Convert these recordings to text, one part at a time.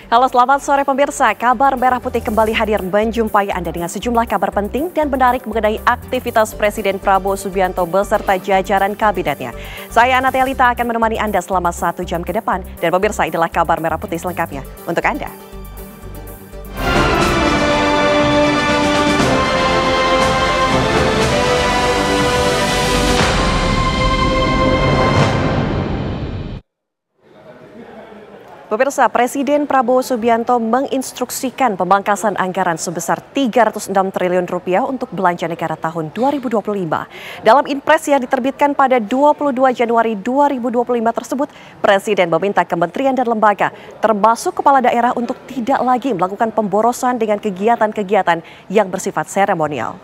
Halo, selamat sore pemirsa. Kabar Merah Putih kembali hadir menjumpai Anda dengan sejumlah kabar penting dan menarik mengenai aktivitas Presiden Prabowo Subianto beserta jajaran kabinetnya. Saya Anatea Lita akan menemani Anda selama 1 jam ke depan. Dan pemirsa, inilah Kabar Merah Putih selengkapnya untuk Anda. Pemirsa, Presiden Prabowo Subianto menginstruksikan pemangkasan anggaran sebesar Rp306 triliun untuk belanja negara tahun 2025. Dalam impres yang diterbitkan pada 22 Januari 2025 tersebut, Presiden meminta kementerian dan lembaga, termasuk kepala daerah untuk tidak lagi melakukan pemborosan dengan kegiatan-kegiatan yang bersifat seremonial.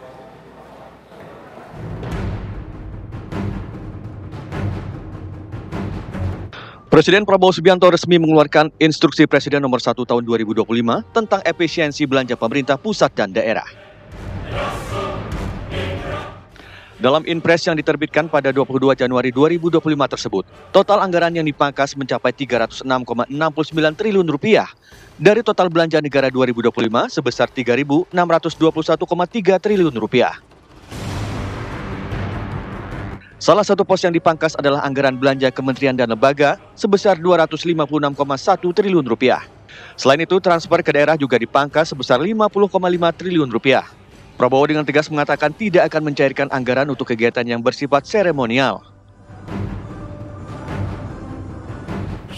Presiden Prabowo Subianto resmi mengeluarkan Instruksi Presiden Nomor 1 Tahun 2025 tentang efisiensi belanja pemerintah pusat dan daerah. Dalam Inpres yang diterbitkan pada 22 Januari 2025 tersebut, total anggaran yang dipangkas mencapai Rp306,69 triliun dari total belanja negara 2025 sebesar Rp3.621,3 triliun. Salah satu pos yang dipangkas adalah anggaran belanja kementerian dan lembaga sebesar Rp256,1 triliun. Selain itu, transfer ke daerah juga dipangkas sebesar Rp50,5 triliun. Prabowo dengan tegas mengatakan tidak akan mencairkan anggaran untuk kegiatan yang bersifat seremonial.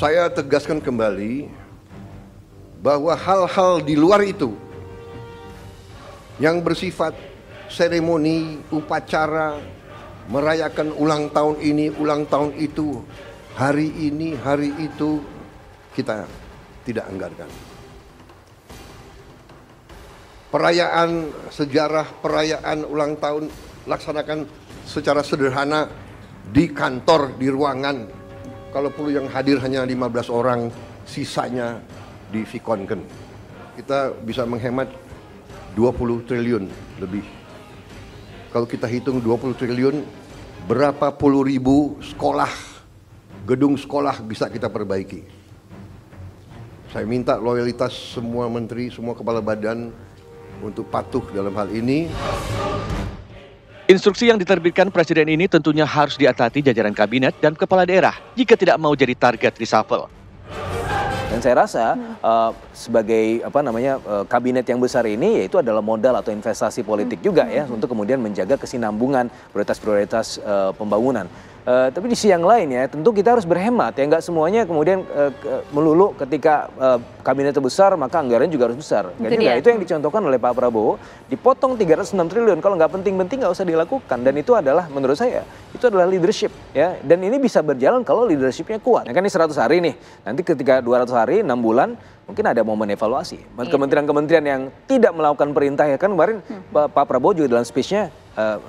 Saya tegaskan kembali bahwa hal-hal di luar itu yang bersifat seremoni, upacara, merayakan ulang tahun ini, ulang tahun itu, hari ini, hari itu, kita tidak anggarkan. Perayaan sejarah, perayaan ulang tahun, laksanakan secara sederhana di kantor, di ruangan. Kalau perlu yang hadir hanya 15 orang, sisanya di Vkonken. Kita bisa menghemat 20 triliun lebih. Kalau kita hitung 20 triliun, berapa puluh ribu sekolah, gedung sekolah bisa kita perbaiki. Saya minta loyalitas semua menteri, semua kepala badan untuk patuh dalam hal ini. Instruksi yang diterbitkan Presiden ini tentunya harus diataati jajaran kabinet dan kepala daerah jika tidak mau jadi target reshuffle. Dan saya rasa sebagai kabinet yang besar ini yaitu adalah modal atau investasi politik juga ya untuk kemudian menjaga kesinambungan prioritas-prioritas pembangunan. Tapi di sisi yang lain ya tentu kita harus berhemat ya, nggak semuanya kemudian melulu ketika kabinet besar maka anggaran juga harus besar. Itu yang dicontohkan oleh Pak Prabowo, dipotong 306 triliun kalau nggak penting-penting nggak usah dilakukan, dan itu adalah menurut saya itu adalah leadership ya, dan ini bisa berjalan kalau leadershipnya kuat. Nah, kan ini 100 hari nih, nanti ketika 200 hari 6 bulan mungkin ada momen evaluasi. Kementerian-kementerian yang tidak melakukan perintah ya kan kemarin Pak Prabowo juga dalam speech-nya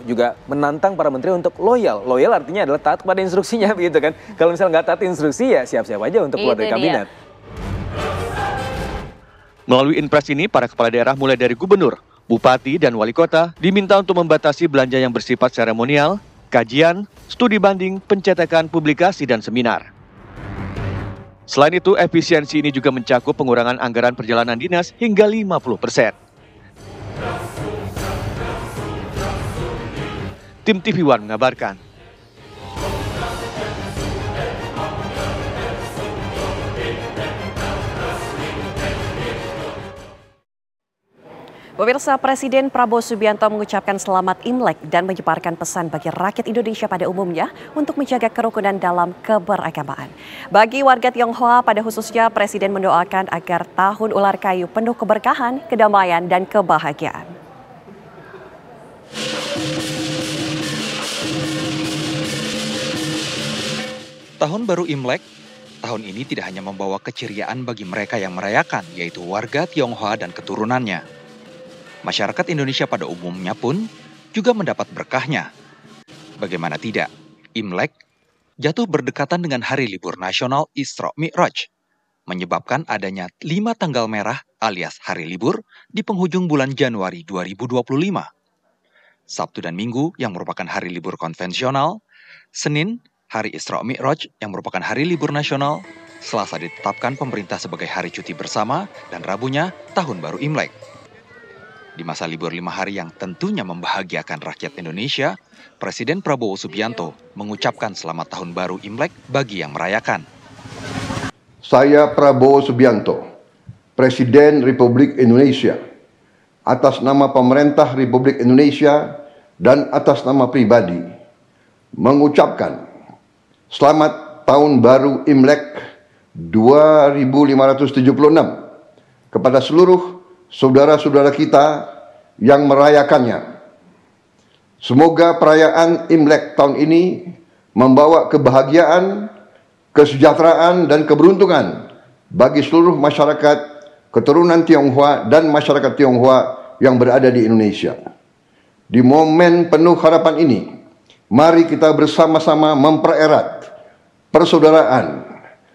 juga menantang para menteri untuk loyal. Loyal artinya adalah taat pada instruksinya begitu kan. Kalau misalnya nggak taat instruksi ya siap-siap aja untuk keluar dari kabinet. Melalui Inpres ini, para kepala daerah mulai dari gubernur, bupati, dan wali kota diminta untuk membatasi belanja yang bersifat seremonial, kajian, studi banding, pencetakan, publikasi, dan seminar. Selain itu, efisiensi ini juga mencakup pengurangan anggaran perjalanan dinas hingga 50%. Tim TV One mengabarkan. Pemirsa, Presiden Prabowo Subianto mengucapkan selamat Imlek dan menyebarkan pesan bagi rakyat Indonesia pada umumnya untuk menjaga kerukunan dalam keberagamaan. Bagi warga Tionghoa pada khususnya, Presiden mendoakan agar tahun ular kayu penuh keberkahan, kedamaian, dan kebahagiaan. Tahun baru Imlek tahun ini tidak hanya membawa keceriaan bagi mereka yang merayakan, yaitu warga Tionghoa dan keturunannya. Masyarakat Indonesia pada umumnya pun juga mendapat berkahnya. Bagaimana tidak, Imlek jatuh berdekatan dengan hari libur nasional Isra Mi'raj, menyebabkan adanya 5 tanggal merah alias hari libur di penghujung bulan Januari 2025. Sabtu dan Minggu yang merupakan hari libur konvensional, Senin hari Isra Mi'raj yang merupakan hari libur nasional, Selasa ditetapkan pemerintah sebagai hari cuti bersama dan Rabunya Tahun Baru Imlek. Di masa libur 5 hari yang tentunya membahagiakan rakyat Indonesia, Presiden Prabowo Subianto mengucapkan selamat Tahun Baru Imlek bagi yang merayakan. Saya Prabowo Subianto, Presiden Republik Indonesia, atas nama pemerintah Republik Indonesia dan atas nama pribadi, mengucapkan selamat Tahun Baru Imlek 2576 kepada seluruh saudara-saudara kita yang merayakannya. Semoga perayaan Imlek tahun ini membawa kebahagiaan, kesejahteraan, dan keberuntungan bagi seluruh masyarakat keturunan Tionghoa dan masyarakat Tionghoa yang berada di Indonesia. Di momen penuh harapan ini, mari kita bersama-sama mempererat persaudaraan,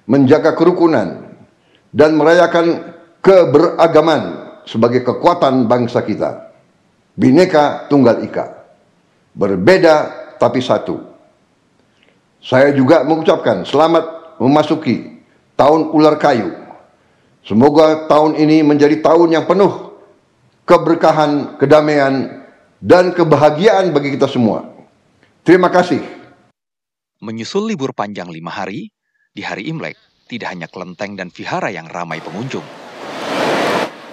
menjaga kerukunan, dan merayakan keberagaman sebagai kekuatan bangsa kita. Bhinneka Tunggal Ika, berbeda tapi satu. Saya juga mengucapkan selamat memasuki tahun ular kayu. Semoga tahun ini menjadi tahun yang penuh keberkahan, kedamaian, dan kebahagiaan bagi kita semua. Terima kasih. Menyusul libur panjang 5 hari, di hari Imlek tidak hanya kelenteng dan vihara yang ramai pengunjung.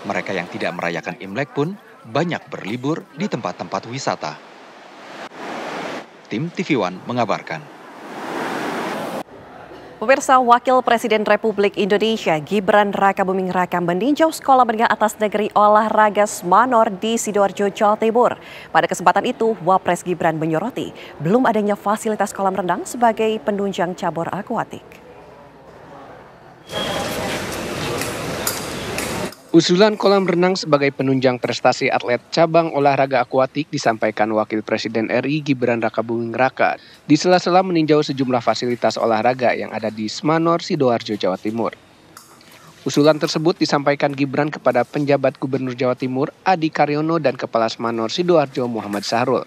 Mereka yang tidak merayakan Imlek pun banyak berlibur di tempat-tempat wisata. Tim TV One mengabarkan. Pemirsa, Wakil Presiden Republik Indonesia Gibran Rakabuming Raka meninjau Sekolah Menengah Atas Negeri Olahraga Smanor di Sidoarjo, Jawa Timur. Pada kesempatan itu, Wapres Gibran menyoroti belum adanya fasilitas kolam renang sebagai penunjang cabur akuatik. Usulan kolam renang sebagai penunjang prestasi atlet cabang olahraga akuatik disampaikan Wakil Presiden RI Gibran Rakabuming Raka di sela-sela meninjau sejumlah fasilitas olahraga yang ada di Smanor, Sidoarjo, Jawa Timur. Usulan tersebut disampaikan Gibran kepada penjabat Gubernur Jawa Timur Adi Karyono dan Kepala Smanor Sidoarjo Muhammad Sahrul.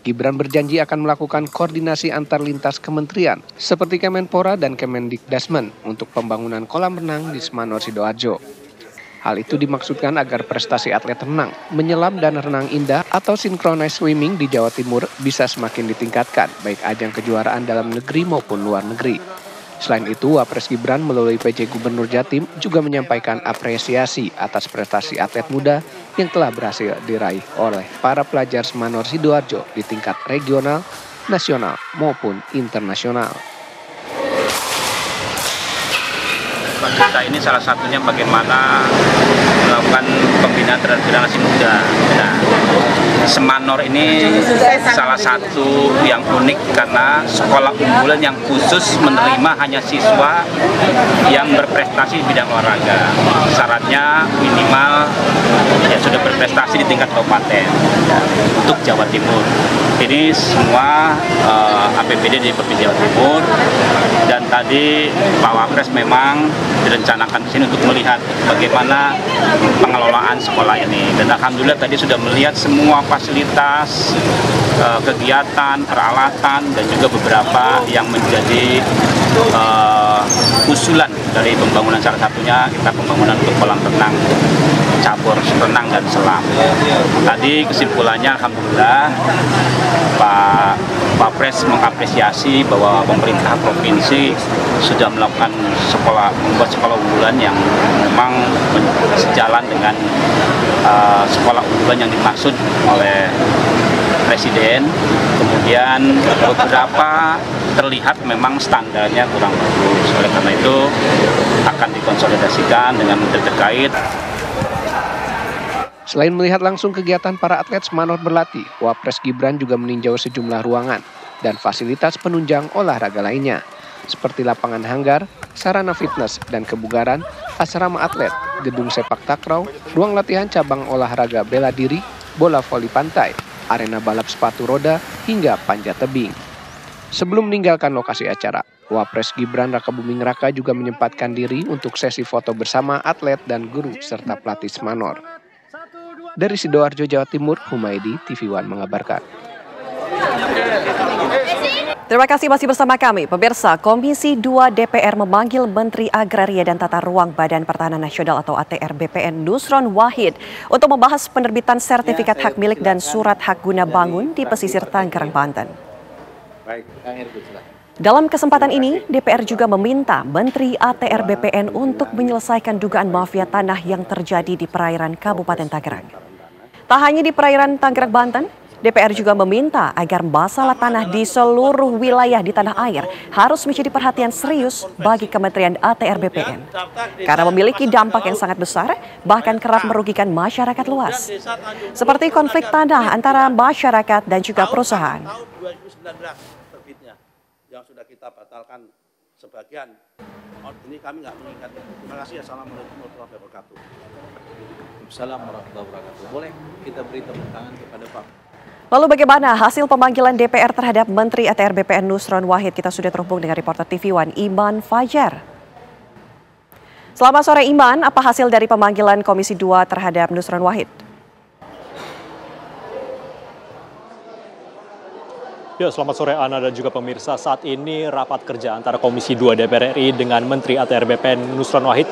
Gibran berjanji akan melakukan koordinasi antar lintas kementerian seperti Kemenpora dan Kemendikdasmen untuk pembangunan kolam renang di Smanor Sidoarjo. Hal itu dimaksudkan agar prestasi atlet renang, menyelam dan renang indah atau synchronized swimming di Jawa Timur bisa semakin ditingkatkan, baik ajang kejuaraan dalam negeri maupun luar negeri. Selain itu, Wapres Gibran melalui PJ Gubernur Jatim juga menyampaikan apresiasi atas prestasi atlet muda yang telah berhasil diraih oleh para pelajar Smanor Sidoarjo di tingkat regional, nasional maupun internasional. Kita ini salah satunya bagaimana melakukan pembinaan terhadap generasi muda. Nah, Smanor ini salah satu yang unik karena sekolah unggulan yang khusus menerima hanya siswa yang berprestasi di bidang olahraga. Syaratnya minimal ya sudah berprestasi di tingkat kabupaten ya, untuk Jawa Timur. Ini semua APBD di Provinsi Jawa Timur, dan tadi Pak Wapres memang direncanakan di sini untuk melihat bagaimana pengelolaan sekolah ini. Dan alhamdulillah tadi sudah melihat semua fasilitas, kegiatan, peralatan, dan juga beberapa yang menjadi usulan dari pembangunan, salah satunya kita pembangunan untuk kolam renang, cabur renang dan selam. Tadi kesimpulannya alhamdulillah Pak Wapres mengapresiasi bahwa pemerintah provinsi sudah melakukan membuat sekolah unggulan yang memang sejalan dengan sekolah unggulan yang dimaksud oleh Presiden. Kemudian beberapa terlihat memang standarnya kurang bagus. Oleh karena itu akan dikonsolidasikan dengan menteri terkait. Selain melihat langsung kegiatan para atlet Smanor berlatih, Wapres Gibran juga meninjau sejumlah ruangan dan fasilitas penunjang olahraga lainnya, seperti lapangan hanggar, sarana fitness dan kebugaran, asrama atlet, gedung sepak takraw, ruang latihan cabang olahraga bela diri, bola voli pantai, arena balap sepatu roda, hingga panjat tebing. Sebelum meninggalkan lokasi acara, Wapres Gibran Rakabuming Raka juga menyempatkan diri untuk sesi foto bersama atlet dan guru serta pelatih Smanor. Dari Sidoarjo, Jawa Timur, Humaydi, TV One mengabarkan. Terima kasih masih bersama kami. Pemirsa, Komisi 2 DPR memanggil Menteri Agraria dan Tata Ruang Badan Pertahanan Nasional atau ATR BPN Nusron Wahid untuk membahas penerbitan sertifikat hak milik dan surat hak guna bangun di pesisir Tangerang, Banten. Dalam kesempatan ini, DPR juga meminta Menteri ATR BPN untuk menyelesaikan dugaan mafia tanah yang terjadi di perairan Kabupaten Tangerang. Tak hanya di perairan Tangerang, Banten, DPR juga meminta agar masalah tanah di seluruh wilayah di tanah air harus menjadi perhatian serius bagi Kementerian ATR BPN. Karena memiliki dampak yang sangat besar, bahkan kerap merugikan masyarakat luas. Seperti konflik tanah antara masyarakat dan juga perusahaan. Tahun 2019 terbitnya, yang sudah kita batalkan sebagian. Ini kami nggak mengingat. Terima kasih. Assalamualaikum warahmatullahi wabarakatuh. Assalamualaikum warahmatullahi wabarakatuh. Boleh kita beri tepuk tangan kepada Pak. Lalu bagaimana hasil pemanggilan DPR terhadap Menteri ATR BPN Nusron Wahid? Kita sudah terhubung dengan reporter TV One Iman Fajar. Selamat sore Iman, apa hasil dari pemanggilan Komisi 2 terhadap Nusron Wahid? Ya, selamat sore Ana dan juga pemirsa. Saat ini rapat kerja antara Komisi 2 DPR RI dengan Menteri ATR BPN Nusron Wahid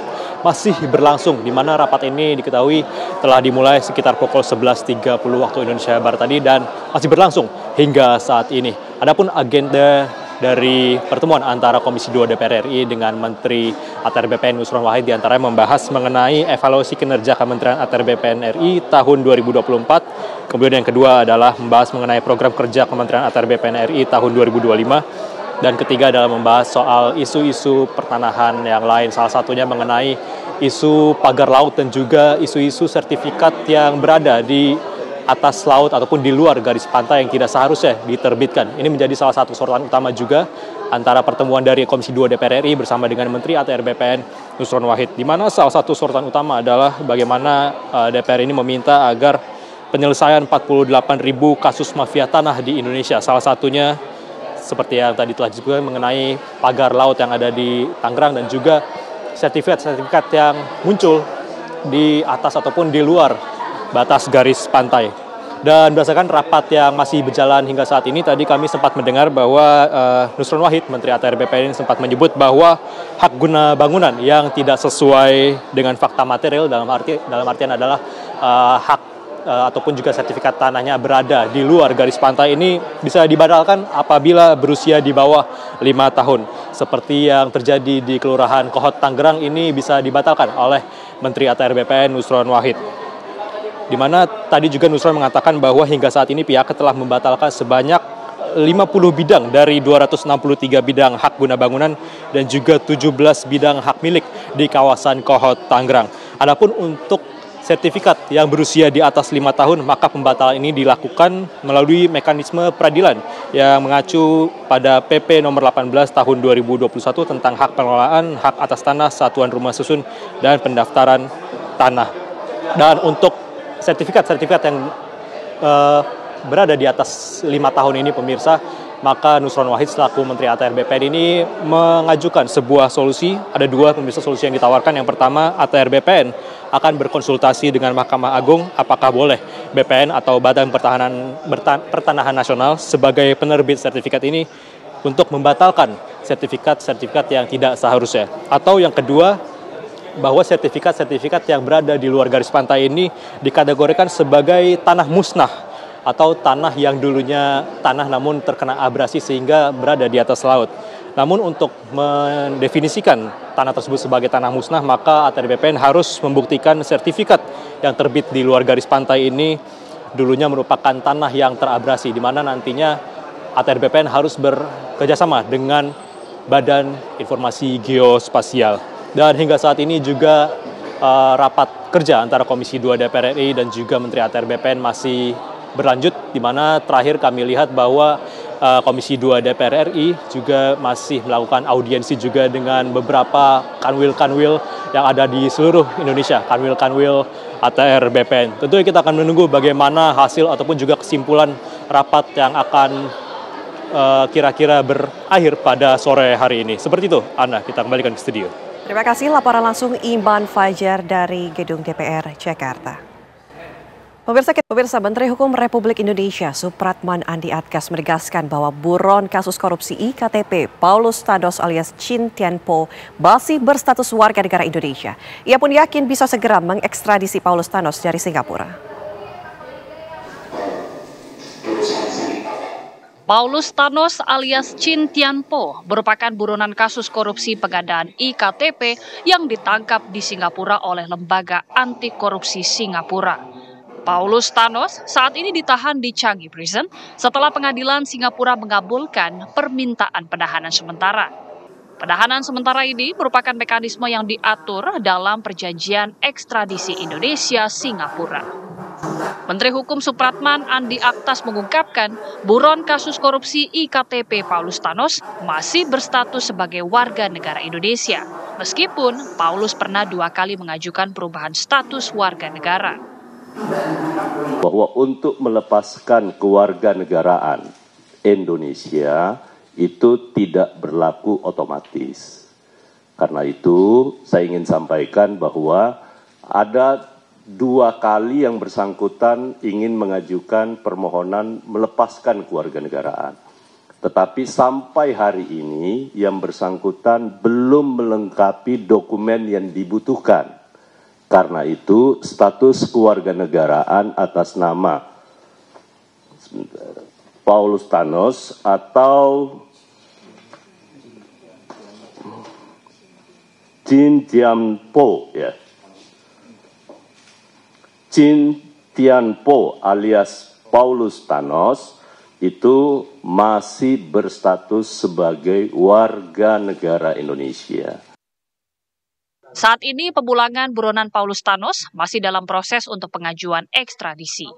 masih berlangsung, di mana rapat ini diketahui telah dimulai sekitar pukul 11.30 waktu Indonesia Barat tadi dan masih berlangsung hingga saat ini. Adapun agenda dari pertemuan antara Komisi 2 DPR RI dengan Menteri ATR BPN Nusron Wahid diantaranya membahas mengenai evaluasi kinerja Kementerian ATR BPN RI tahun 2024. Kemudian yang kedua adalah membahas mengenai program kerja Kementerian ATR BPN RI tahun 2025. Dan ketiga adalah membahas soal isu-isu pertanahan yang lain, salah satunya mengenai isu pagar laut dan juga isu-isu sertifikat yang berada di atas laut ataupun di luar garis pantai yang tidak seharusnya diterbitkan. Ini menjadi salah satu sorotan utama juga antara pertemuan dari Komisi 2 DPR RI bersama dengan Menteri ATR BPN Nusron Wahid, di mana salah satu sorotan utama adalah bagaimana DPR ini meminta agar penyelesaian 48.000 kasus mafia tanah di Indonesia, salah satunya seperti yang tadi telah disebutkan mengenai pagar laut yang ada di Tangerang dan juga sertifikat-sertifikat yang muncul di atas ataupun di luar batas garis pantai. Dan berdasarkan rapat yang masih berjalan hingga saat ini, tadi kami sempat mendengar bahwa Nusron Wahid, Menteri ATR BPN ini sempat menyebut bahwa hak guna bangunan yang tidak sesuai dengan fakta material dalam artian adalah hak ataupun juga sertifikat tanahnya berada di luar garis pantai ini bisa dibatalkan apabila berusia di bawah 5 tahun. Seperti yang terjadi di Kelurahan Kohot Tangerang ini bisa dibatalkan oleh Menteri ATR BPN Nusron Wahid. Di mana tadi juga Nusron mengatakan bahwa hingga saat ini pihaknya telah membatalkan sebanyak 50 bidang dari 263 bidang hak guna bangunan dan juga 17 bidang hak milik di kawasan Kohot Tangerang. Adapun untuk sertifikat yang berusia di atas 5 tahun, maka pembatalan ini dilakukan melalui mekanisme peradilan yang mengacu pada PP nomor 18 tahun 2021 tentang hak pengelolaan, hak atas tanah, satuan rumah susun, dan pendaftaran tanah. Dan untuk sertifikat-sertifikat yang berada di atas 5 tahun ini, pemirsa, maka Nusron Wahid selaku Menteri ATR BPN ini mengajukan sebuah solusi. Ada dua pemirsa solusi yang ditawarkan. Yang pertama, ATR BPN akan berkonsultasi dengan Mahkamah Agung apakah boleh BPN atau Badan Pertanahan Nasional sebagai penerbit sertifikat ini untuk membatalkan sertifikat-sertifikat yang tidak seharusnya. Atau yang kedua, bahwa sertifikat-sertifikat yang berada di luar garis pantai ini dikategorikan sebagai tanah musnah atau tanah yang dulunya tanah namun terkena abrasi sehingga berada di atas laut. Namun untuk mendefinisikan tanah tersebut sebagai tanah musnah, maka ATR BPN harus membuktikan sertifikat yang terbit di luar garis pantai ini dulunya merupakan tanah yang terabrasi, di mana nantinya ATR BPN harus bekerjasama dengan Badan Informasi Geospasial. Dan hingga saat ini juga rapat kerja antara Komisi 2 DPR RI dan juga Menteri ATR BPN masih berlanjut, di mana terakhir kami lihat bahwa Komisi 2 DPR RI juga masih melakukan audiensi juga dengan beberapa kanwil-kanwil yang ada di seluruh Indonesia, kanwil-kanwil ATR BPN. Tentunya kita akan menunggu bagaimana hasil ataupun juga kesimpulan rapat yang akan kira-kira berakhir pada sore hari ini. Seperti itu, Ana, kita kembalikan ke studio. Terima kasih laporan langsung Iman Fajar dari Gedung DPR Jakarta. Pemirsa, Menteri Hukum Republik Indonesia Supratman Andi Aktas menegaskan bahwa buron kasus korupsi IKTP Paulus Thanos alias Chin Tianpo masih berstatus warga negara Indonesia. Ia pun yakin bisa segera mengekstradisi Paulus Thanos dari Singapura. Paulus Thanos alias Chin Tianpo merupakan buronan kasus korupsi pengadaan IKTP yang ditangkap di Singapura oleh Lembaga Anti Korupsi Singapura. Paulus Thanos saat ini ditahan di Changi Prison setelah pengadilan Singapura mengabulkan permintaan penahanan sementara. Penahanan sementara ini merupakan mekanisme yang diatur dalam perjanjian ekstradisi Indonesia-Singapura. Menteri Hukum Supratman Andi Aktas mengungkapkan buron kasus korupsi IKTP Paulus Thanos masih berstatus sebagai warga negara Indonesia, meskipun Paulus pernah 2 kali mengajukan perubahan status warga negara. Bahwa untuk melepaskan kewarganegaraan Indonesia itu tidak berlaku otomatis. Karena itu saya ingin sampaikan bahwa ada 2 kali yang bersangkutan ingin mengajukan permohonan melepaskan kewarganegaraan. Tetapi sampai hari ini yang bersangkutan belum melengkapi dokumen yang dibutuhkan. Karena itu status kewarganegaraan atas nama Paulus Thanos atau Chin Tianpo Chin Tianpo alias Paulus Thanos itu masih berstatus sebagai warga negara Indonesia. Saat ini pemulangan buronan Paulus Thanos masih dalam proses untuk pengajuan ekstradisi.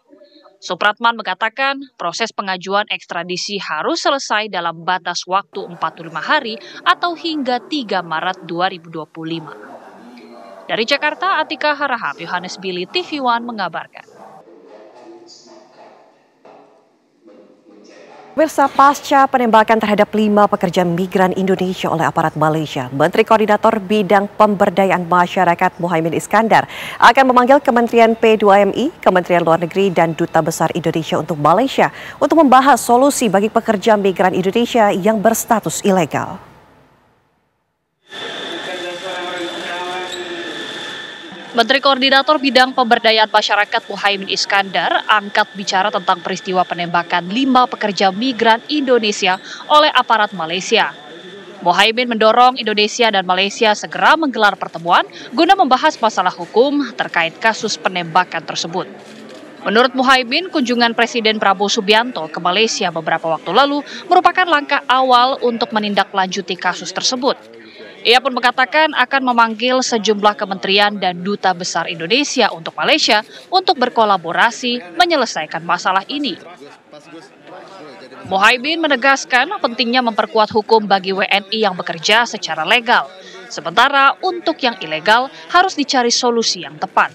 Supratman mengatakan proses pengajuan ekstradisi harus selesai dalam batas waktu 45 hari atau hingga 3 Maret 2025. Dari Jakarta, Atika Harahap, Yohanes Billy, TV One mengabarkan. Pemirsa, pasca penembakan terhadap 5 pekerja migran Indonesia oleh aparat Malaysia, Menteri Koordinator Bidang Pemberdayaan Masyarakat Muhaimin Iskandar akan memanggil Kementerian P2MI, Kementerian Luar Negeri, dan Duta Besar Indonesia untuk Malaysia untuk membahas solusi bagi pekerja migran Indonesia yang berstatus ilegal. Menteri Koordinator Bidang Pemberdayaan Masyarakat Muhaimin Iskandar angkat bicara tentang peristiwa penembakan 5 pekerja migran Indonesia oleh aparat Malaysia. Muhaimin mendorong Indonesia dan Malaysia segera menggelar pertemuan guna membahas masalah hukum terkait kasus penembakan tersebut. Menurut Muhaimin, kunjungan Presiden Prabowo Subianto ke Malaysia beberapa waktu lalu merupakan langkah awal untuk menindaklanjuti kasus tersebut. Ia pun mengatakan akan memanggil sejumlah kementerian dan duta besar Indonesia untuk Malaysia untuk berkolaborasi menyelesaikan masalah ini. Muhaimin menegaskan pentingnya memperkuat hukum bagi WNI yang bekerja secara legal. Sementara untuk yang ilegal harus dicari solusi yang tepat.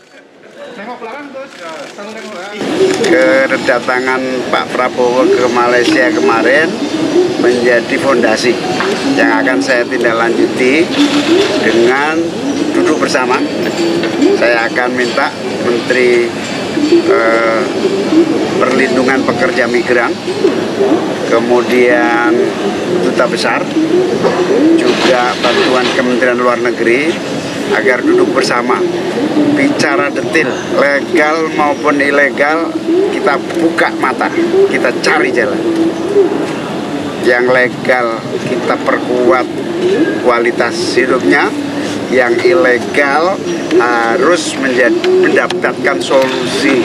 Kedatangan Pak Prabowo ke Malaysia kemarin menjadi fondasi yang akan saya tindak lanjuti dengan duduk bersama. Saya akan minta Menteri Perlindungan Pekerja Migran, kemudian Duta Besar, juga bantuan Kementerian Luar Negeri agar duduk bersama, bicara detail, legal maupun ilegal, kita buka mata, kita cari jalan. Yang legal kita perkuat kualitas hidupnya, yang ilegal harus mendapatkan solusi.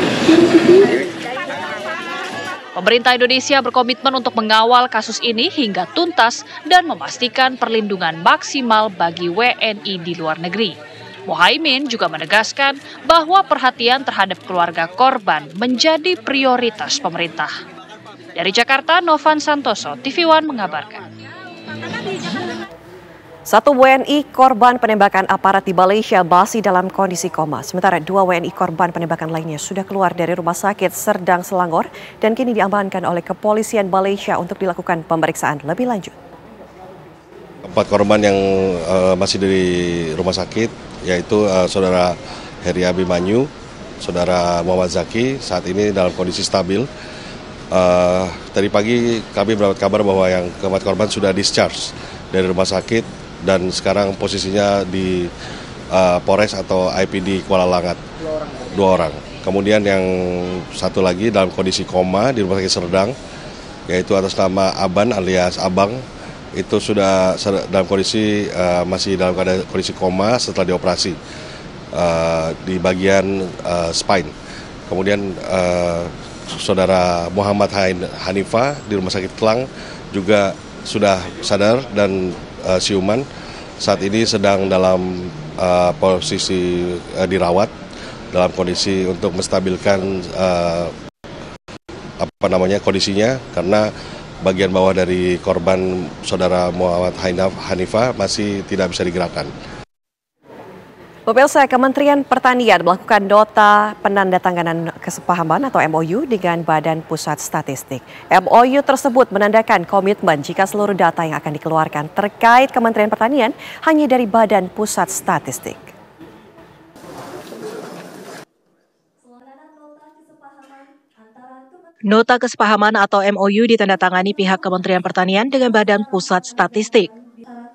Pemerintah Indonesia berkomitmen untuk mengawal kasus ini hingga tuntas dan memastikan perlindungan maksimal bagi WNI di luar negeri. Muhaimin juga menegaskan bahwa perhatian terhadap keluarga korban menjadi prioritas pemerintah. Dari Jakarta, Novan Santoso, TV One mengabarkan. 1 WNI korban penembakan aparat di Malaysia masih dalam kondisi koma. Sementara 2 WNI korban penembakan lainnya sudah keluar dari rumah sakit Serdang Selangor dan kini diamankan oleh kepolisian Malaysia untuk dilakukan pemeriksaan lebih lanjut. 4 korban yang masih di rumah sakit, yaitu saudara Heri Abimanyu, Saudara Muhammad Zaki saat ini dalam kondisi stabil. Tadi pagi kami mendapat kabar bahwa yang keempat korban sudah discharge dari rumah sakit dan sekarang posisinya di Polres atau IPD Kuala Langat. 2 orang. Kemudian yang satu lagi dalam kondisi koma di rumah sakit Serdang, yaitu atas nama Aban alias Abang. Itu sudah dalam kondisi masih dalam kondisi koma setelah dioperasi di bagian spine. Kemudian saudara Muhammad Hanifah di rumah sakit Kelang juga sudah sadar dan siuman. Saat ini sedang dalam posisi dirawat dalam kondisi untuk menstabilkan kondisinya, karena bagian bawah dari korban saudara Muhammad Hanifah masih tidak bisa digerakkan. Pemirsa, Kementerian Pertanian melakukan nota penandatanganan kesepahaman atau MOU dengan Badan Pusat Statistik. MOU tersebut menandakan komitmen jika seluruh data yang akan dikeluarkan terkait Kementerian Pertanian hanya dari Badan Pusat Statistik. Nota kesepahaman atau MOU ditandatangani pihak Kementerian Pertanian dengan Badan Pusat Statistik.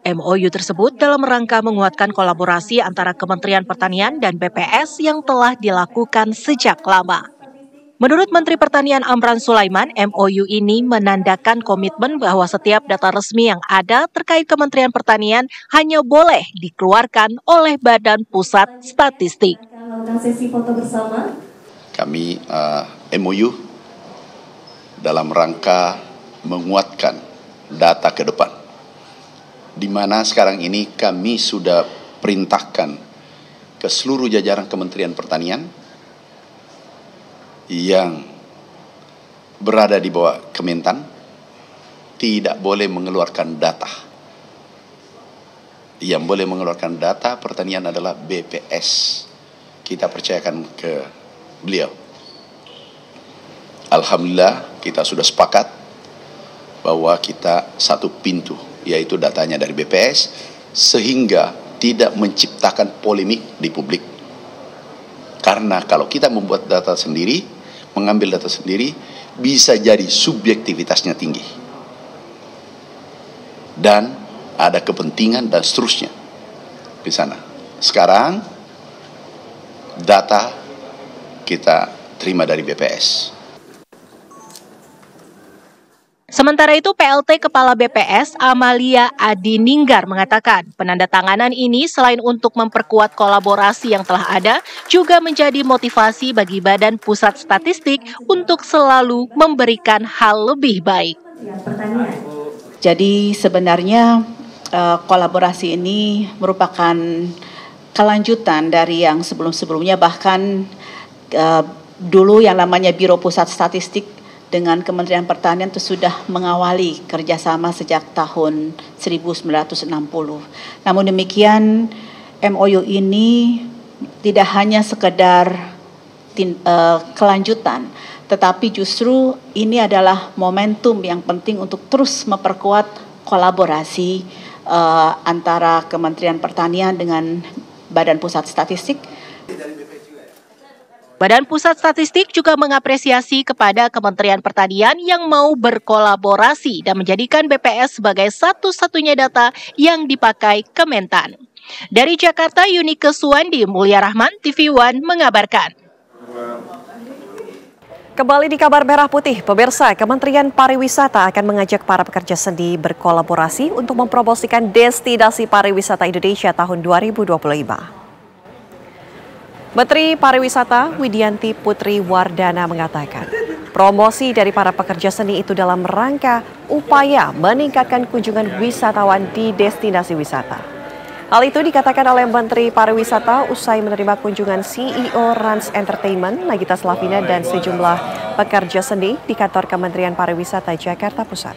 MOU tersebut dalam rangka menguatkan kolaborasi antara Kementerian Pertanian dan BPS yang telah dilakukan sejak lama. Menurut Menteri Pertanian Amran Sulaiman, MOU ini menandakan komitmen bahwa setiap data resmi yang ada terkait Kementerian Pertanian hanya boleh dikeluarkan oleh Badan Pusat Statistik. Kami MOU dalam rangka menguatkan data ke depan, di mana sekarang ini kami sudah perintahkan ke seluruh jajaran Kementerian Pertanian yang berada di bawah Kementan tidak boleh mengeluarkan data. Yang boleh mengeluarkan data pertanian adalah BPS. Kita percayakan ke beliau. Alhamdulillah kita sudah sepakat bahwa kita satu pintu, yaitu datanya dari BPS, sehingga tidak menciptakan polemik di publik. Karena kalau kita membuat data sendiri, mengambil data sendiri, bisa jadi subjektivitasnya tinggi. Dan ada kepentingan dan seterusnya di sana. Sekarang, data kita terima dari BPS. Sementara itu, PLT Kepala BPS Amalia Adininggar mengatakan penandatanganan ini selain untuk memperkuat kolaborasi yang telah ada, juga menjadi motivasi bagi Badan Pusat Statistik untuk selalu memberikan hal lebih baik. Jadi sebenarnya kolaborasi ini merupakan kelanjutan dari yang sebelum-sebelumnya, bahkan dulu yang namanya Biro Pusat Statistik dengan Kementerian Pertanian itu sudah mengawali kerjasama sejak tahun 1960. Namun demikian, MOU ini tidak hanya sekedar kelanjutan, tetapi justru ini adalah momentum yang penting untuk terus memperkuat kolaborasi antara Kementerian Pertanian dengan Badan Pusat Statistik. Badan Pusat Statistik juga mengapresiasi kepada Kementerian Pertanian yang mau berkolaborasi dan menjadikan BPS sebagai satu-satunya data yang dipakai Kementan. Dari Jakarta, Yunike Suwandi, Mulia Rahman, TV One mengabarkan. Kembali di kabar Merah Putih, pemirsa, Kementerian Pariwisata akan mengajak para pekerja seni berkolaborasi untuk mempromosikan destinasi pariwisata Indonesia tahun 2025. Menteri Pariwisata Widianti Putri Wardana mengatakan, promosi dari para pekerja seni itu dalam rangka upaya meningkatkan kunjungan wisatawan di destinasi wisata. Hal itu dikatakan oleh Menteri Pariwisata usai menerima kunjungan CEO Rans Entertainment, Nagita Slavina, dan sejumlah pekerja seni di kantor Kementerian Pariwisata Jakarta Pusat.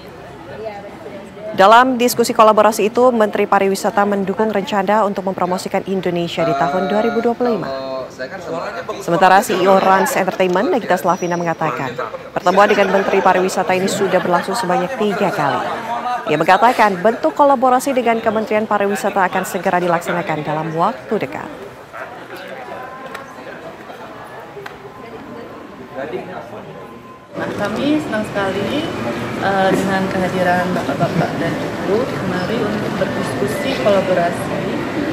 Dalam diskusi kolaborasi itu, Menteri Pariwisata mendukung rencana untuk mempromosikan Indonesia di tahun 2025. Sementara CEO Rans Entertainment, Nagita Slavina, mengatakan pertemuan dengan Menteri Pariwisata ini sudah berlangsung sebanyak 3 kali. Ia mengatakan bentuk kolaborasi dengan Kementerian Pariwisata akan segera dilaksanakan dalam waktu dekat. Nah, kami senang sekali dengan kehadiran Bapak-Bapak dan Ibu kemari untuk berdiskusi kolaborasi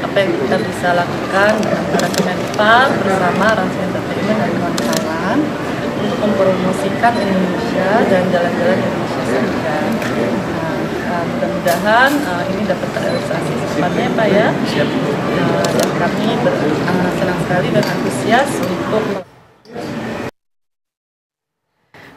apa yang kita bisa lakukan antara Kemenpar bersama Rans Entertainment dan kawan-kawan untuk mempromosikan Indonesia dan jalan-jalan Indonesia juga. Mudah-mudahan ini dapat terrealisasi secepatnya Pak ya. Dan kami senang sekali dan antusias untuk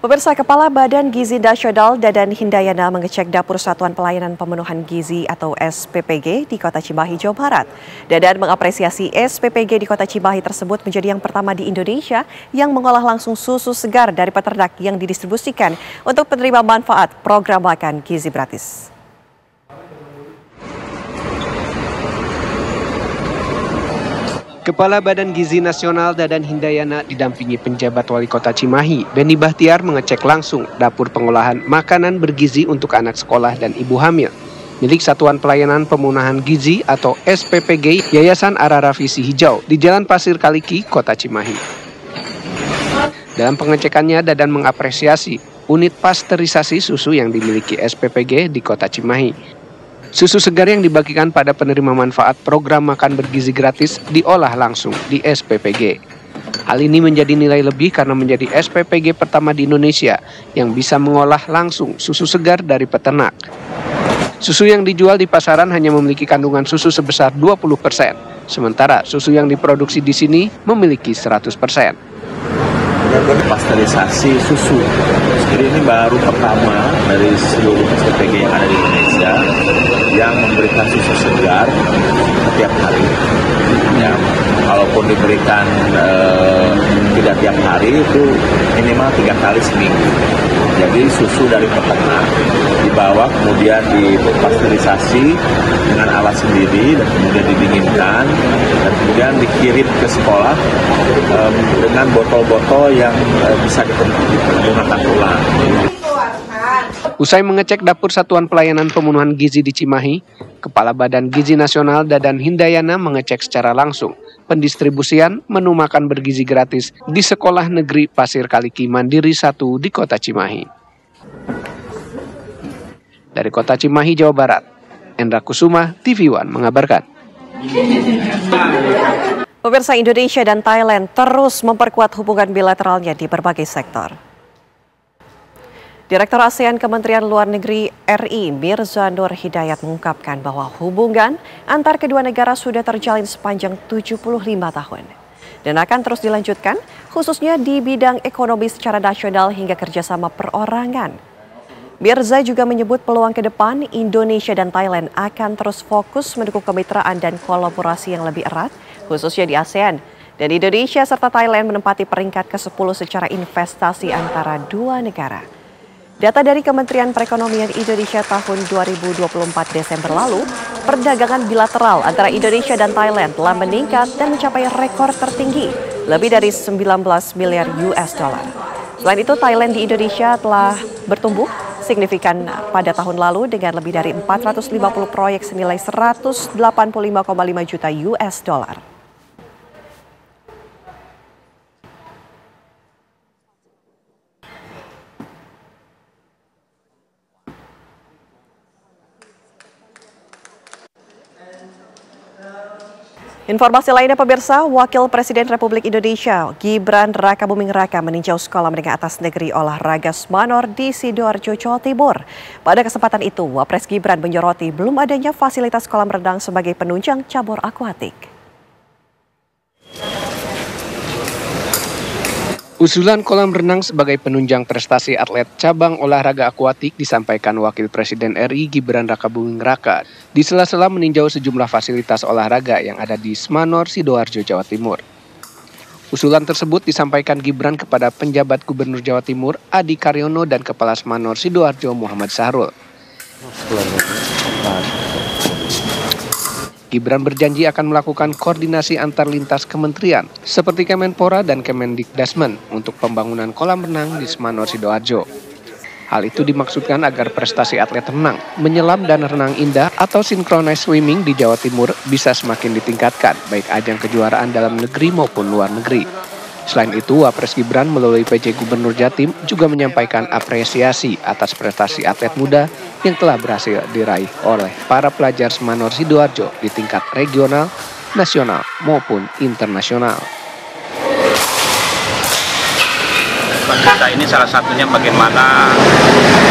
Pemirsa, Kepala Badan Gizi Nasional Dadan Hindayana mengecek dapur Satuan Pelayanan Pemenuhan Gizi atau SPPG di Kota Cimahi, Jawa Barat. Dadan mengapresiasi SPPG di Kota Cimahi tersebut menjadi yang pertama di Indonesia yang mengolah langsung susu segar dari peternak yang didistribusikan untuk penerima manfaat program makan gizi gratis. Kepala Badan Gizi Nasional Dadan Hindayana didampingi penjabat Wali Kota Cimahi, Beni Bahtiar mengecek langsung dapur pengolahan makanan bergizi untuk anak sekolah dan ibu hamil milik Satuan Pelayanan Pemenuhan Gizi atau SPPG Yayasan Arara Visi Hijau di Jalan Pasir Kaliki, Kota Cimahi. Dalam pengecekannya, Dadan mengapresiasi unit pasteurisasi susu yang dimiliki SPPG di Kota Cimahi. Susu segar yang dibagikan pada penerima manfaat program makan bergizi gratis diolah langsung di SPPG. Hal ini menjadi nilai lebih karena menjadi SPPG pertama di Indonesia yang bisa mengolah langsung susu segar dari peternak. Susu yang dijual di pasaran hanya memiliki kandungan susu sebesar 20%, sementara susu yang diproduksi di sini memiliki 100%. Pasteurisasi susu. Jadi ini baru pertama dari seluruh SPPG yang ada di Indonesia yang memberikan susu segar setiap hari. Ya, kalaupun diberikan tidak tiap hari itu minimal 3 kali seminggu. Jadi susu dari peternak dibawa kemudian dipasteurisasi dengan alat sendiri dan kemudian didinginkan dan kemudian dikirim ke sekolah dengan botol-botol yang bisa digunakan ulang. Usai mengecek dapur Satuan Pelayanan Pemenuhan Gizi di Cimahi, Kepala Badan Gizi Nasional Dadan Hindayana mengecek secara langsung pendistribusian menu makan bergizi gratis di Sekolah Negeri Pasir Kaliki Mandiri 1 di Kota Cimahi. Dari Kota Cimahi, Jawa Barat, Endra Kusuma, TV One mengabarkan. Pemirsa, Indonesia dan Thailand terus memperkuat hubungan bilateralnya di berbagai sektor. Direktur ASEAN Kementerian Luar Negeri RI Mirza Nur Hidayat mengungkapkan bahwa hubungan antar kedua negara sudah terjalin sepanjang 75 tahun dan akan terus dilanjutkan khususnya di bidang ekonomi secara nasional hingga kerjasama perorangan. Mirza juga menyebut peluang ke depan Indonesia dan Thailand akan terus fokus mendukung kemitraan dan kolaborasi yang lebih erat khususnya di ASEAN. Dan Indonesia serta Thailand menempati peringkat ke-10 secara investasi antara dua negara. Data dari Kementerian Perekonomian Indonesia tahun 2024 Desember lalu, perdagangan bilateral antara Indonesia dan Thailand telah meningkat dan mencapai rekor tertinggi, lebih dari 19 miliar US dollar. Selain itu, Thailand di Indonesia telah bertumbuh signifikan pada tahun lalu dengan lebih dari 450 proyek senilai 185,5 juta US dollar. Informasi lainnya pemirsa, Wakil Presiden Republik Indonesia Gibran Rakabuming Raka meninjau Sekolah Menengah Atas Negeri Olahraga Semanor di Sidoarjo, Jawa Timur. Pada kesempatan itu, Wapres Gibran menyoroti belum adanya fasilitas kolam renang sebagai penunjang cabur akuatik. Usulan kolam renang sebagai penunjang prestasi atlet cabang olahraga akuatik disampaikan Wakil Presiden RI Gibran Rakabuming Raka di sela-sela meninjau sejumlah fasilitas olahraga yang ada di Semanor, Sidoarjo, Jawa Timur. Usulan tersebut disampaikan Gibran kepada penjabat Gubernur Jawa Timur Adi Karyono dan Kepala Semanor Sidoarjo Muhammad Sahrul. Gibran berjanji akan melakukan koordinasi antar lintas kementerian seperti Kemenpora dan Kemendikdasmen untuk pembangunan kolam renang di Semanor, Sidoarjo. Hal itu dimaksudkan agar prestasi atlet renang, menyelam dan renang indah atau synchronized swimming di Jawa Timur bisa semakin ditingkatkan, baik ajang kejuaraan dalam negeri maupun luar negeri. Selain itu, Wapres Gibran melalui PJ Gubernur Jatim juga menyampaikan apresiasi atas prestasi atlet muda yang telah berhasil diraih oleh para pelajar Semanor Sidoarjo di tingkat regional, nasional maupun internasional. Kita ini salah satunya bagaimana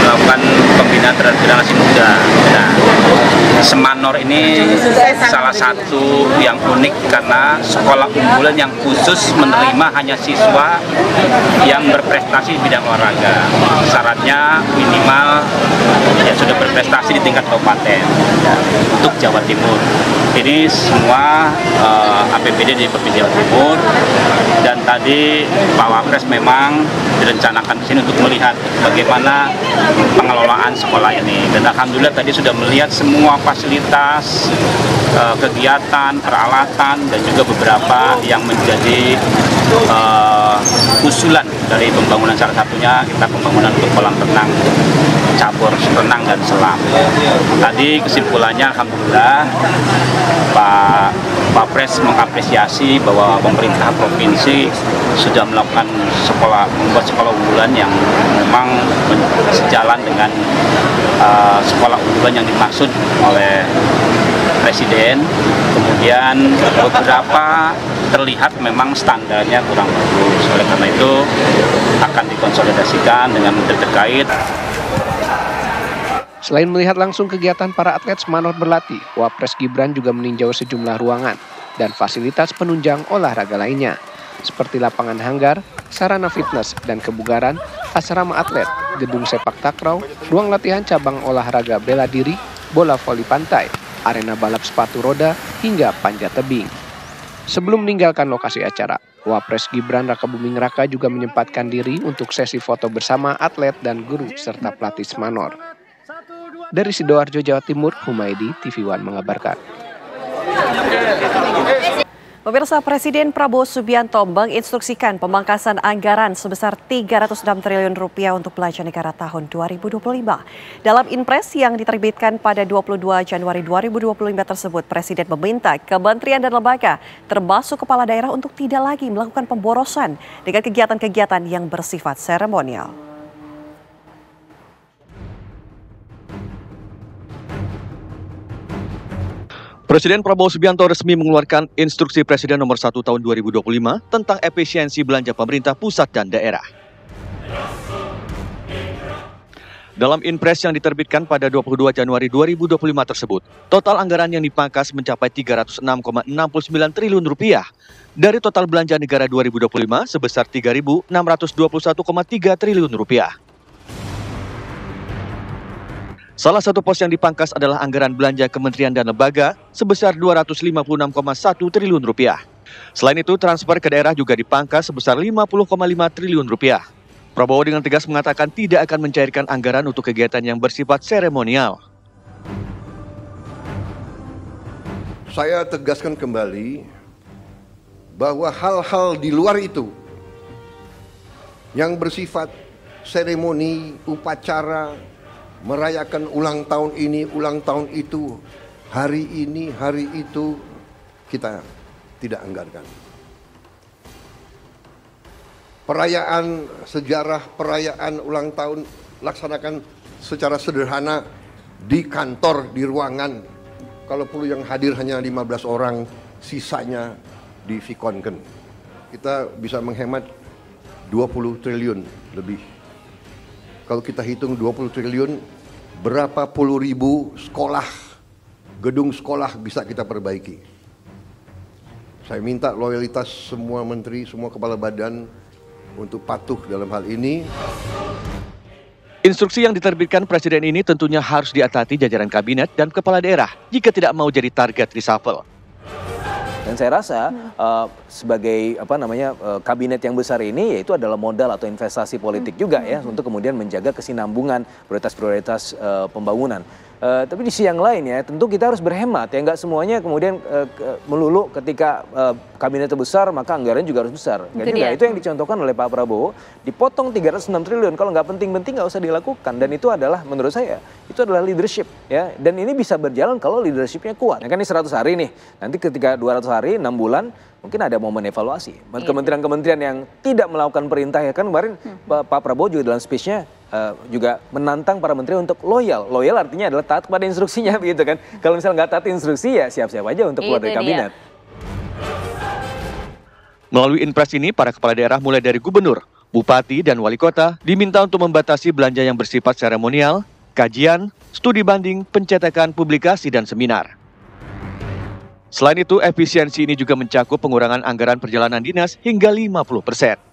melakukan pembinaan terhadap generasi muda. Nah, Semanor ini salah satu yang unik karena sekolah unggulan yang khusus menerima hanya siswa yang berprestasi di bidang olahraga. Syaratnya minimal ya sudah berprestasi di tingkat kabupaten ya, untuk Jawa Timur. Ini semua APBD di Provinsi Jawa Timur, dan tadi Pak Wapres memang direncanakan di sini untuk melihat bagaimana pengelolaan sekolah ini. Dan alhamdulillah tadi sudah melihat semua fasilitas, kegiatan, peralatan, dan juga beberapa yang menjadi usulan dari pembangunan, salah satunya kita pembangunan untuk kolam renang, cabur renang dan selam. Tadi kesimpulannya alhamdulillah Pak Wapres mengapresiasi bahwa pemerintah provinsi sudah melakukan membuat sekolah unggulan yang memang sejalan dengan sekolah unggulan yang dimaksud oleh Presiden. Kemudian beberapa terlihat memang standarnya kurang bagus. Oleh karena itu akan dikonsolidasikan dengan menteri terkait. Selain melihat langsung kegiatan para atlet Semanor berlatih, Wapres Gibran juga meninjau sejumlah ruangan dan fasilitas penunjang olahraga lainnya, seperti lapangan hanggar, sarana fitness dan kebugaran, asrama atlet, gedung sepak takraw, ruang latihan cabang olahraga bela diri, bola voli pantai, arena balap sepatu roda, hingga panjat tebing. Sebelum meninggalkan lokasi acara, Wapres Gibran Rakabuming Raka juga menyempatkan diri untuk sesi foto bersama atlet dan guru serta pelatih Semanor. Dari Sidoarjo, Jawa Timur, Humaydi, TV One mengabarkan. Pemirsa, Presiden Prabowo Subianto menginstruksikan pemangkasan anggaran sebesar Rp306 triliun untuk belanja negara tahun 2025. Dalam Inpres yang diterbitkan pada 22 Januari 2025 tersebut, Presiden meminta kementerian dan lembaga, termasuk kepala daerah, untuk tidak lagi melakukan pemborosan dengan kegiatan-kegiatan yang bersifat seremonial. Presiden Prabowo Subianto resmi mengeluarkan Instruksi Presiden Nomor 1 Tahun 2025 tentang efisiensi belanja pemerintah pusat dan daerah. Dalam Inpres yang diterbitkan pada 22 Januari 2025 tersebut, total anggaran yang dipangkas mencapai Rp306,69 triliun dari total belanja negara 2025 sebesar Rp3.621,3 triliun. Salah satu pos yang dipangkas adalah anggaran belanja kementerian dan lembaga sebesar Rp256,1 triliun. Selain itu, transfer ke daerah juga dipangkas sebesar Rp50,5 triliun. Prabowo dengan tegas mengatakan tidak akan mencairkan anggaran untuk kegiatan yang bersifat seremonial. Saya tegaskan kembali bahwa hal-hal di luar itu yang bersifat seremoni, upacara, merayakan ulang tahun ini, ulang tahun itu, hari ini, hari itu, kita tidak anggarkan. Perayaan sejarah, perayaan ulang tahun laksanakan secara sederhana di kantor, di ruangan. Kalau perlu yang hadir hanya 15 orang, sisanya di Vikonken. Kita bisa menghemat 20 triliun lebih. Kalau kita hitung 20 triliun, berapa puluh ribu sekolah, gedung sekolah bisa kita perbaiki. Saya minta loyalitas semua menteri, semua kepala badan untuk patuh dalam hal ini. Instruksi yang diterbitkan Presiden ini tentunya harus diataati jajaran kabinet dan kepala daerah jika tidak mau jadi target reshuffle. Dan saya rasa sebagai kabinet yang besar ini, yaitu adalah modal atau investasi politik juga ya, untuk kemudian menjaga kesinambungan prioritas-prioritas pembangunan. Tapi di sisi yang lain ya, tentu kita harus berhemat ya, nggak semuanya kemudian melulu ketika kabinet besar maka anggaran juga harus besar. Itu yang dicontohkan oleh Pak Prabowo, dipotong 306 triliun, kalau nggak penting-penting nggak usah dilakukan. Dan itu adalah menurut saya, itu adalah leadership ya. Dan ini bisa berjalan kalau leadershipnya kuat. Ya kan ini 100 hari nih, nanti ketika 200 hari, 6 bulan, mungkin ada momen evaluasi. Kementerian-kementerian yang tidak melakukan perintah ya kan kemarin Pak Prabowo juga dalam speech-nya juga menantang para menteri untuk loyal. Loyal artinya adalah taat kepada instruksinya begitu kan. Kalau misalnya nggak taat instruksi ya siap-siap aja untuk keluar dari kabinet. Melalui Inpres ini, para kepala daerah mulai dari gubernur, bupati, dan wali kota diminta untuk membatasi belanja yang bersifat seremonial, kajian, studi banding, pencetakan, publikasi, dan seminar. Selain itu, efisiensi ini juga mencakup pengurangan anggaran perjalanan dinas hingga 50%.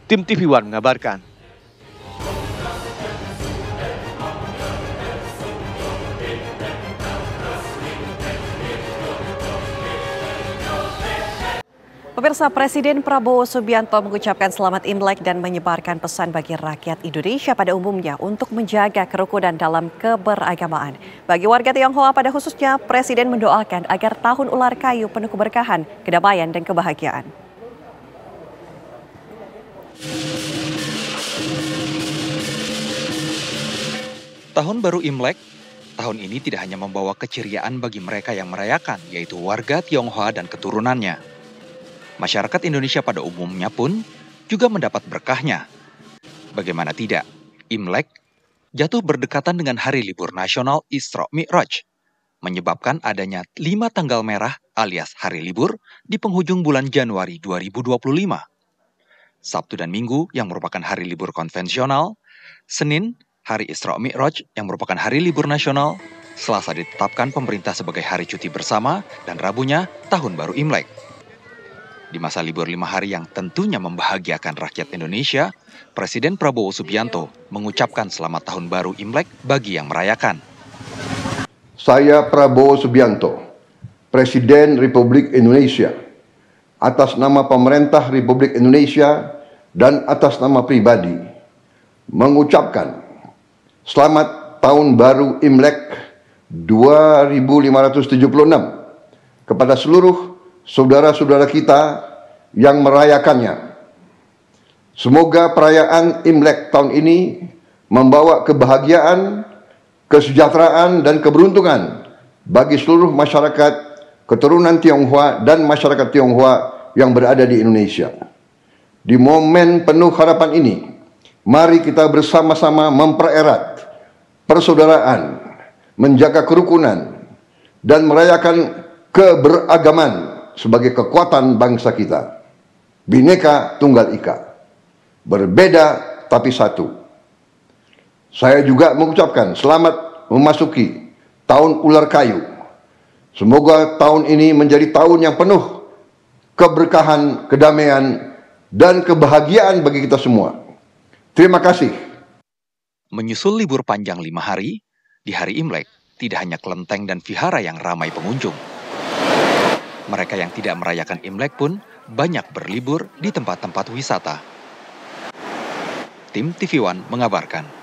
Tim TV One mengabarkan. Pemirsa, Presiden Prabowo Subianto mengucapkan selamat Imlek dan menyebarkan pesan bagi rakyat Indonesia pada umumnya untuk menjaga kerukunan dalam keberagamaan. Bagi warga Tionghoa pada khususnya, Presiden mendoakan agar tahun ular kayu penuh keberkahan, kedamaian, dan kebahagiaan. Tahun baru Imlek, tahun ini tidak hanya membawa keceriaan bagi mereka yang merayakan, yaitu warga Tionghoa dan keturunannya. Masyarakat Indonesia pada umumnya pun juga mendapat berkahnya. Bagaimana tidak, Imlek jatuh berdekatan dengan hari libur nasional Isra Mi'raj, menyebabkan adanya 5 tanggal merah alias hari libur di penghujung bulan Januari 2025. Sabtu dan Minggu yang merupakan hari libur konvensional, Senin hari Isra Mi'raj yang merupakan hari libur nasional, Selasa ditetapkan pemerintah sebagai hari cuti bersama, dan Rabunya tahun baru Imlek. Di masa libur 5 hari yang tentunya membahagiakan rakyat Indonesia, Presiden Prabowo Subianto mengucapkan selamat tahun baru Imlek bagi yang merayakan. Saya Prabowo Subianto, Presiden Republik Indonesia, atas nama pemerintah Republik Indonesia dan atas nama pribadi, mengucapkan selamat tahun baru Imlek 2576 kepada seluruh saudara-saudara kita yang merayakannya. Semoga perayaan Imlek tahun ini membawa kebahagiaan, kesejahteraan, dan keberuntungan bagi seluruh masyarakat keturunan Tionghoa dan masyarakat Tionghoa yang berada di Indonesia. Di momen penuh harapan ini, mari kita bersama-sama mempererat persaudaraan, menjaga kerukunan, dan merayakan keberagaman sebagai kekuatan bangsa kita. Bhinneka Tunggal Ika, berbeda tapi satu. Saya juga mengucapkan selamat memasuki tahun ular kayu. Semoga tahun ini menjadi tahun yang penuh keberkahan, kedamaian, dan kebahagiaan bagi kita semua. Terima kasih. Menyusul libur panjang 5 hari, di hari Imlek tidak hanya kelenteng dan vihara yang ramai pengunjung. Mereka yang tidak merayakan Imlek pun banyak berlibur di tempat-tempat wisata. Tim TV One mengabarkan.